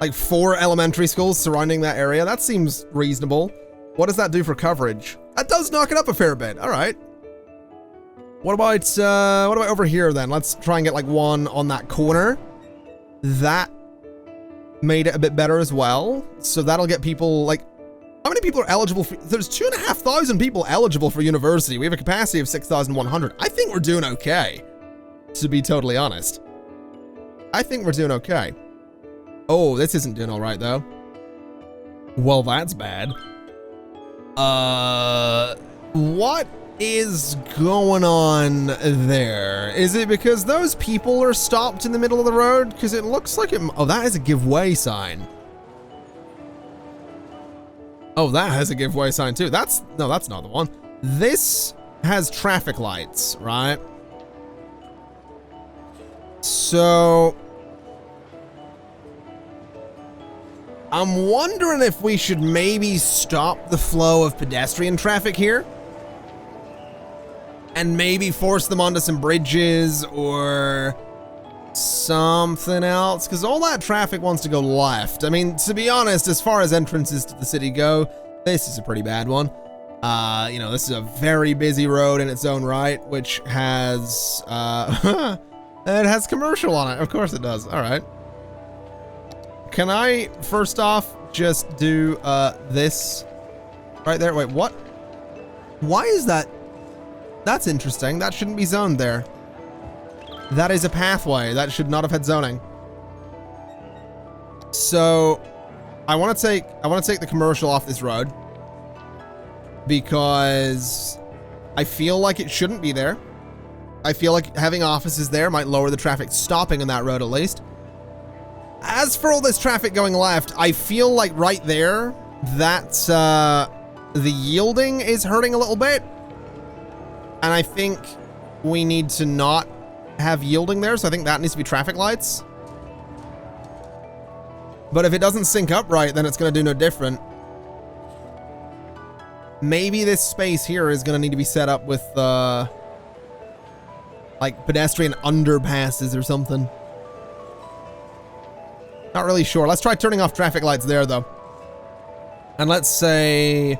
[SPEAKER 1] Like 4 elementary schools surrounding that area. That seems reasonable. What does that do for coverage? That does knock it up a fair bit. All right. What about over here then? Let's try and get like one on that corner. That made it a bit better as well. So that'll get people like, how many people are eligible for, there's 2,500 people eligible for university. We have a capacity of 6,100. I think we're doing okay, to be totally honest. I think we're doing okay. Oh, this isn't doing all right though. Well, that's bad. What is going on there? Is it because those people are stopped in the middle of the road? Because it looks like it, oh, that is a giveaway sign. Oh, that has a giveaway sign too. No, that's not the one. This has traffic lights, right? So I'm wondering if we should maybe stop the flow of pedestrian traffic here and maybe force them onto some bridges or something else, because all that traffic wants to go left. I mean, to be honest, as far as entrances to the city go, this is a pretty bad one. You know, this is a very busy road in its own right, which has, it has commercial on it. Of course it does. All right. Can I, first off, just do, this right there? Wait, what? Why is that? That's interesting. That shouldn't be zoned there. That is a pathway. That should not have had zoning. So I want to take the commercial off this road because I feel like it shouldn't be there. I feel like having offices there might lower the traffic stopping on that road at least. As for all this traffic going left, I feel like right there, that's the yielding is hurting a little bit. And I think we need to not have yielding there, so I think that needs to be traffic lights. But if it doesn't sync up right, then it's going to do no different. Maybe this space here is going to need to be set up with, like, pedestrian underpasses or something. Not really sure. Let's try turning off traffic lights there, though. And let's say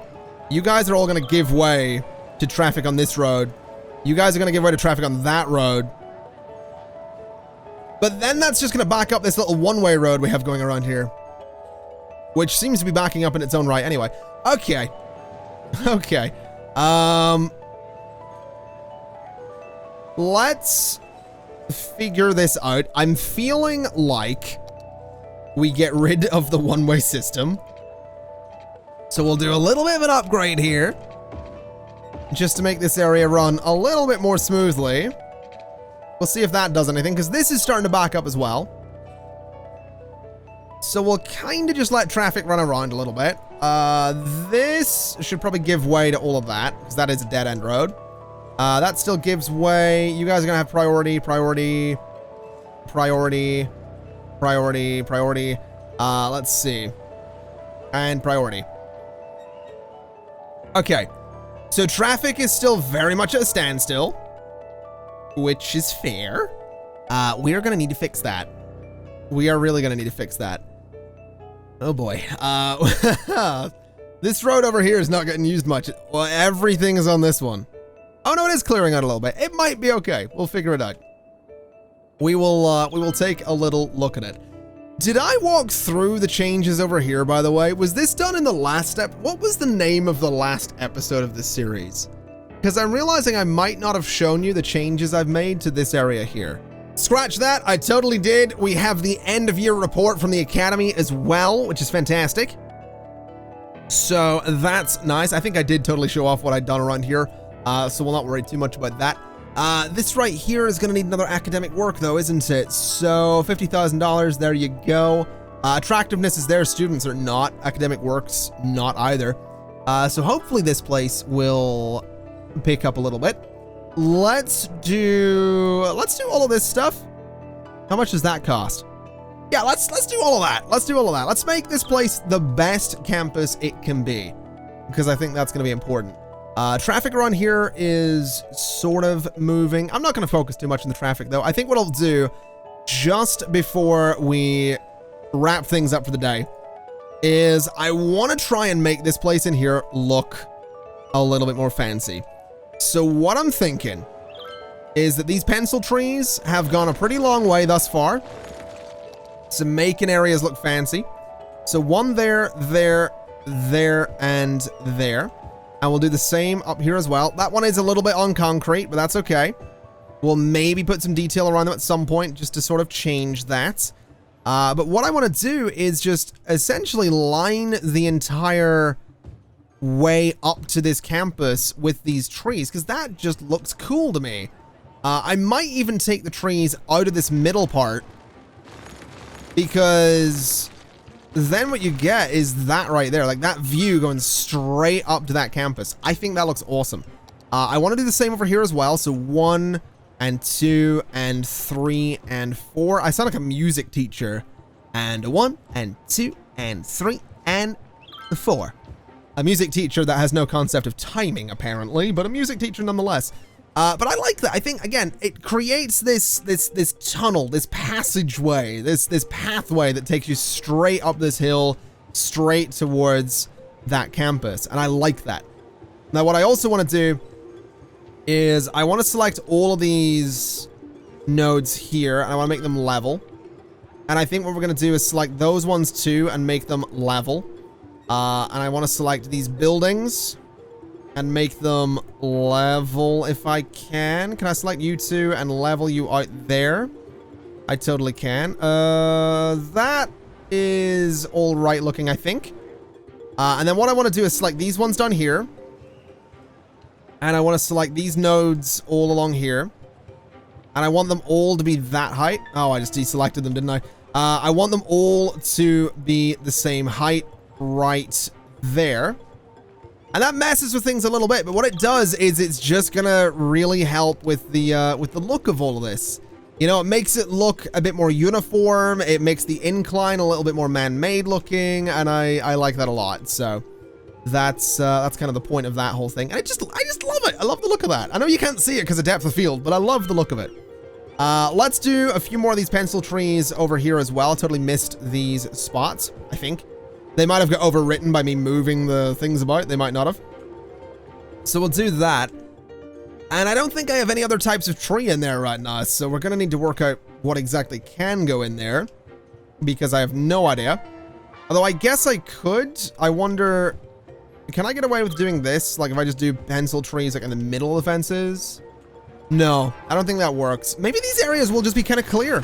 [SPEAKER 1] you guys are all going to give way to traffic on this road. You guys are going to give way to traffic on that road. But then that's just going to back up this little one-way road we have going around here, which seems to be backing up in its own right anyway. Okay. Okay. Let's figure this out. I'm feeling like we get rid of the one-way system. So we'll do a little bit of an upgrade here, just to make this area run a little bit more smoothly. We'll see if that does anything, because this is starting to back up as well. So we'll kind of just let traffic run around a little bit. This should probably give way to all of that, because that is a dead-end road. That still gives way. You guys are going to have priority, priority, priority, priority, priority. Let's see. And priority. Okay. So traffic is still very much at a standstill, which is fair. We are going to need to fix that. We are really going to need to fix that. Oh boy. This road over here is not getting used much. Well, everything is on this one. Oh no, it is clearing out a little bit. It might be okay. We'll figure it out. We will take a little look at it. Did I walk through the changes over here, by the way? Was this done in the last step? What was the name of the last episode of this series? Because I'm realizing I might not have shown you the changes I've made to this area here. Scratch that, I totally did. We have the end of year report from the Academy as well, which is fantastic. So that's nice. I think I did totally show off what I'd done around here. So we'll not worry too much about that. This right here is going to need another academic work though, isn't it? So $50,000, there you go. Attractiveness is there, students are not. Academic works, not either. So hopefully this place will pick up a little bit. Let's do all of this stuff. How much does that cost? Yeah, let's do all of that. Let's do all of that. Let's make this place the best campus it can be, because I think that's going to be important. Traffic around here is sort of moving. I'm not going to focus too much on the traffic though. I think what I'll do just before we wrap things up for the day is I want to try and make this place in here look a little bit more fancy. So what I'm thinking is that these pencil trees have gone a pretty long way thus far to making areas look fancy. So one there, there, there, and there. And we'll do the same up here as well. That one is a little bit on concrete, but that's okay. We'll maybe put some detail around them at some point just to sort of change that. But what I want to do is just essentially line the entire way up to this campus with these trees, because that just looks cool to me. I might even take the trees out of this middle part, because then what you get is that right there, like that view going straight up to that campus. I think that looks awesome. I want to do the same over here as well. So 1 and 2 and 3 and 4. I sound like a music teacher. And 1 and 2 and 3 and 4. A music teacher that has no concept of timing, apparently, but a music teacher nonetheless. But I like that. I think, again, it creates this tunnel, this passageway, this pathway that takes you straight up this hill, straight towards that campus. And I like that. Now, what I also want to do is I want to select all of these nodes here, and I want to make them level. And I think what we're going to do is select those ones too and make them level. And I want to select these buildings and make them level if I can. Can I select you two and level you out there? I totally can. That is all right looking, I think. And then what I want to do is select these ones down here. And I want to select these nodes all along here. And I want them all to be that height. Oh, I just deselected them, didn't I? I want them all to be the same height right there. And that messes with things a little bit, but what it does is it's just gonna really help with the look of all of this. You know, it makes it look a bit more uniform. It makes the incline a little bit more man-made looking, and I like that a lot. So that's kind of the point of that whole thing. And I just love it. I love the look of that. I know you can't see it because of depth of field, but I love the look of it. Let's do a few more of these pencil trees over here as well. Totally missed these spots, I think. They might have got overwritten by me moving the things about. They might not have. So we'll do that. And I don't think I have any other types of tree in there right now, so we're going to need to work out what exactly can go in there, because I have no idea. Although I guess I could. I wonder, can I get away with doing this? Like if I just do pencil trees like in the middle of the fences? No, I don't think that works. Maybe these areas will just be kind of clear.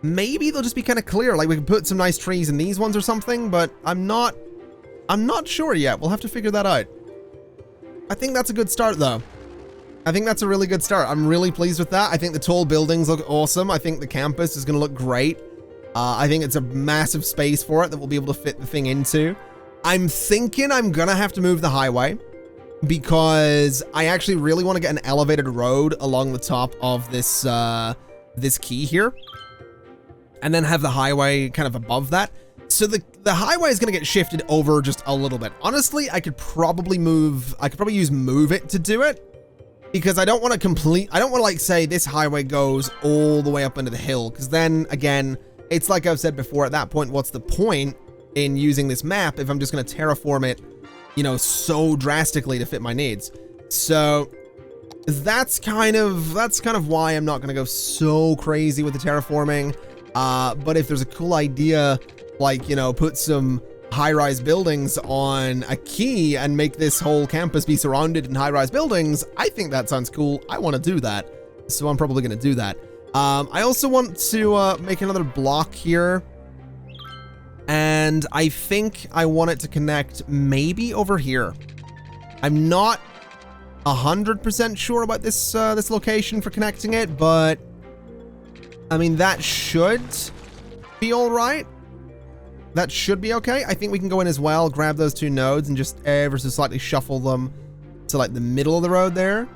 [SPEAKER 1] Maybe they'll just be kind of clear. Like we can put some nice trees in these ones or something, but I'm not sure yet. We'll have to figure that out. I think that's a good start though. I think that's a really good start. I'm really pleased with that. I think the tall buildings look awesome. I think the campus is going to look great. I think it's a massive space for it that we'll be able to fit the thing into. I'm thinking I'm going to have to move the highway because I actually really want to get an elevated road along the top of this, this key here. And then have the highway kind of above that. So the highway is going to get shifted over just a little bit. Honestly, I could probably use move it to do it. Because I don't want to like say this highway goes all the way up into the hill. Because then again, it's like I've said before, at that point, what's the point in using this map if I'm just going to terraform it, you know, so drastically to fit my needs. So that's kind of why I'm not going to go so crazy with the terraforming. But if there's a cool idea, like, you know, put some high-rise buildings on a key and make this whole campus be surrounded in high-rise buildings, I think that sounds cool. I want to do that. So I'm probably going to do that. I also want to make another block here. And I think I want it to connect maybe over here. I'm not 100% sure about this this location for connecting it, but I mean, that should be all right. That should be okay. I think we can go in as well, grab those two nodes and just ever so slightly shuffle them to like the middle of the road there.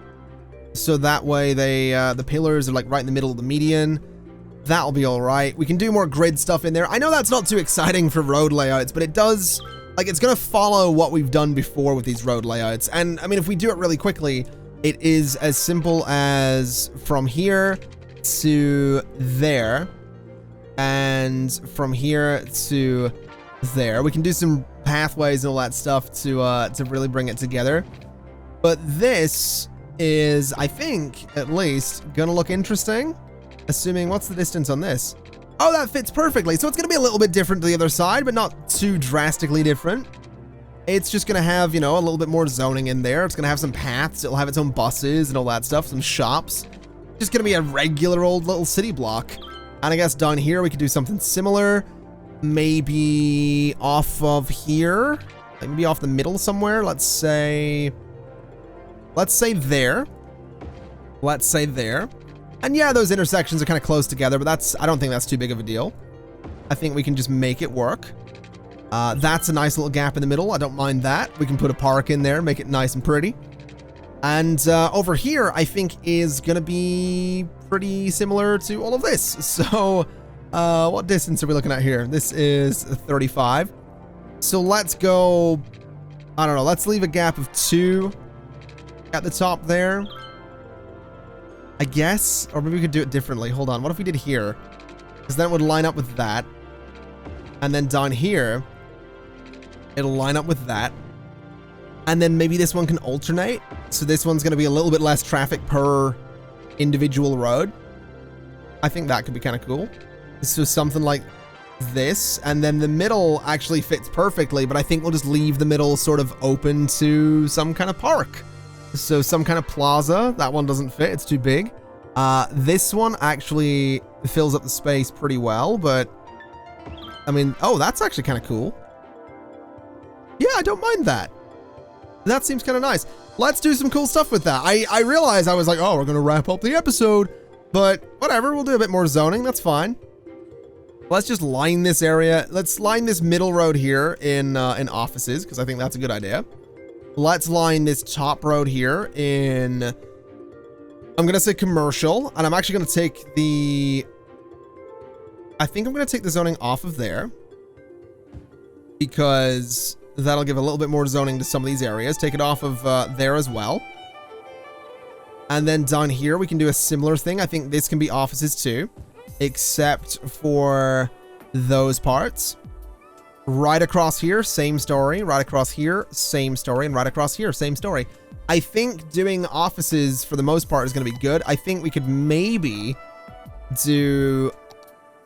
[SPEAKER 1] So that way they, the pillars are like right in the middle of the median. That'll be all right. We can do more grid stuff in there. I know that's not too exciting for road layouts, but it does, like, it's going to follow what we've done before with these road layouts. And I mean, if we do it really quickly, it is as simple as from here to there. And from here to there, we can do some pathways and all that stuff to really bring it together. But this is, I think, at least, gonna look interesting. Assuming, what's the distance on this? Oh, that fits perfectly. So it's gonna be a little bit different to the other side, but not too drastically different. It's just gonna have, you know, a little bit more zoning in there. It's gonna have some paths. It'll have its own buses and all that stuff, some shops. Just gonna be a regular old little city block. And I guess down here, we could do something similar. Maybe off of here. Like maybe off the middle somewhere. Let's say there. Let's say there. And yeah, those intersections are kind of close together, but I don't think that's too big of a deal. I think we can just make it work. That's a nice little gap in the middle. I don't mind that. We can put a park in there, make it nice and pretty. And over here, I think is going to be pretty similar to all of this. So what distance are we looking at here? This is 35. So let's go, I don't know, let's leave a gap of 2 at the top there, I guess. Or maybe we could do it differently. Hold on. What if we did here? Because then it would line up with that. And then down here, it'll line up with that. And then maybe this one can alternate. So this one's going to be a little bit less traffic per individual road. I think that could be kind of cool. So something like this. And then the middle actually fits perfectly, but I think we'll just leave the middle sort of open to some kind of park. So some kind of plaza. That one doesn't fit. It's too big. This one actually fills up the space pretty well, but I mean, oh, that's actually kind of cool. Yeah, I don't mind that. That seems kind of nice. Let's do some cool stuff with that. I realized I was like, oh, we're going to wrap up the episode, but whatever. We'll do a bit more zoning. That's fine. Let's just line this area. Let's line this middle road here in offices, because I think that's a good idea. Let's line this top road here in I'm going to say commercial, and I'm actually going to take the... I think I'm going to take the zoning off of there, because that'll give a little bit more zoning to some of these areas. Take it off of there as well. And then down here, we can do a similar thing. I think this can be offices too, except for those parts. Right across here, same story. Right across here, same story. And right across here, same story. I think doing offices for the most part is going to be good. I think we could maybe do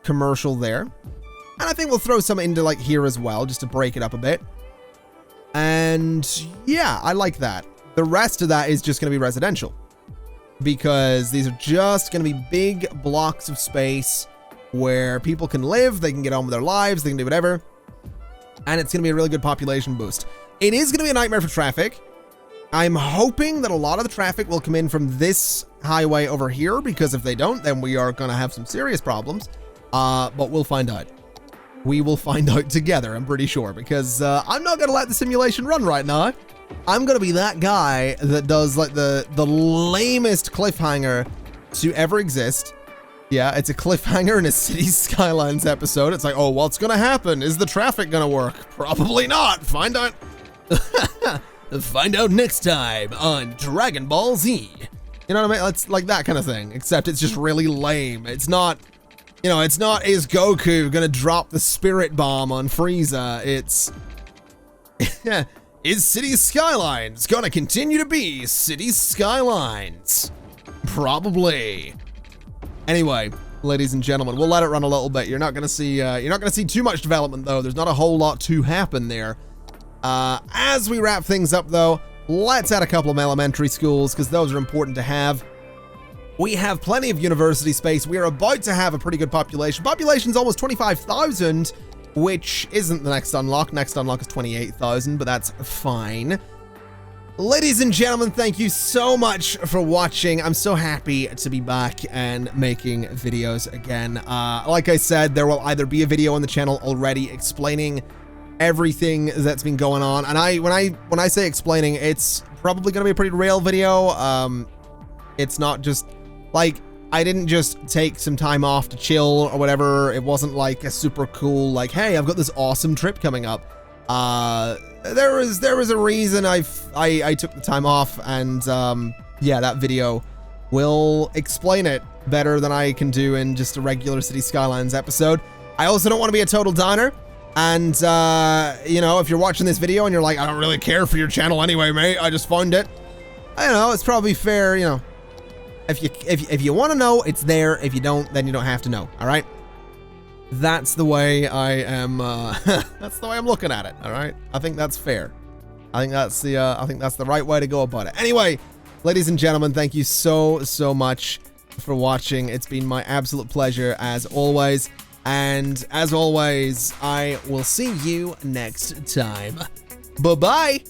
[SPEAKER 1] commercial there. And I think we'll throw some into like here as well, just to break it up a bit. And yeah, I like that. The rest of that is just going to be residential, because these are just going to be big blocks of space where people can live, they can get on with their lives, they can do whatever. And it's going to be a really good population boost. It is going to be a nightmare for traffic. I'm hoping that a lot of the traffic will come in from this highway over here, because if they don't, then we are going to have some serious problems. But we'll find out. We will find out together, I'm pretty sure, because I'm not going to let the simulation run right now. I'm going to be that guy that does like the lamest cliffhanger to ever exist. Yeah, it's a cliffhanger in a Cities Skylines episode. It's like, oh, what's going to happen? Is the traffic going to work? Probably not. Find out. Find out next time on Dragon Ball Z. You know what I mean? It's like that kind of thing, except it's just really lame. It's not, you know, it's not, is Goku going to drop the spirit bomb on Frieza? It's, is Cities Skylines going to continue to be Cities Skylines? Probably. Anyway, ladies and gentlemen, we'll let it run a little bit. You're not going to see too much development though. There's not a whole lot to happen there. As we wrap things up though, let's add a couple of elementary schools, because those are important to have. We have plenty of university space. We are about to have a pretty good population. Population's almost 25,000, which isn't the next unlock. Next unlock is 28,000, but that's fine. Ladies and gentlemen, thank you so much for watching. I'm so happy to be back and making videos again. Like I said, there will either be a video on the channel already explaining everything that's been going on. And when I say explaining, it's probably going to be a pretty real video. It's not just like, I didn't just take some time off to chill or whatever. It wasn't like a super cool, like, hey, I've got this awesome trip coming up. There was a reason I took the time off, and yeah, that video will explain it better than I can do in just a regular Cities Skylines episode. I also don't want to be a total downer, and you know, if you're watching this video and you're like, I don't really care for your channel anyway, mate, I just found it. I don't know, it's probably fair, you know, if you want to know, it's there. If you don't, then you don't have to know. All right. That's the way I am, that's the way I'm looking at it, all right? I think that's fair. I think that's the right way to go about it. Anyway, ladies and gentlemen, thank you so much for watching. It's been my absolute pleasure as always. And as always, I will see you next time. Bye-bye.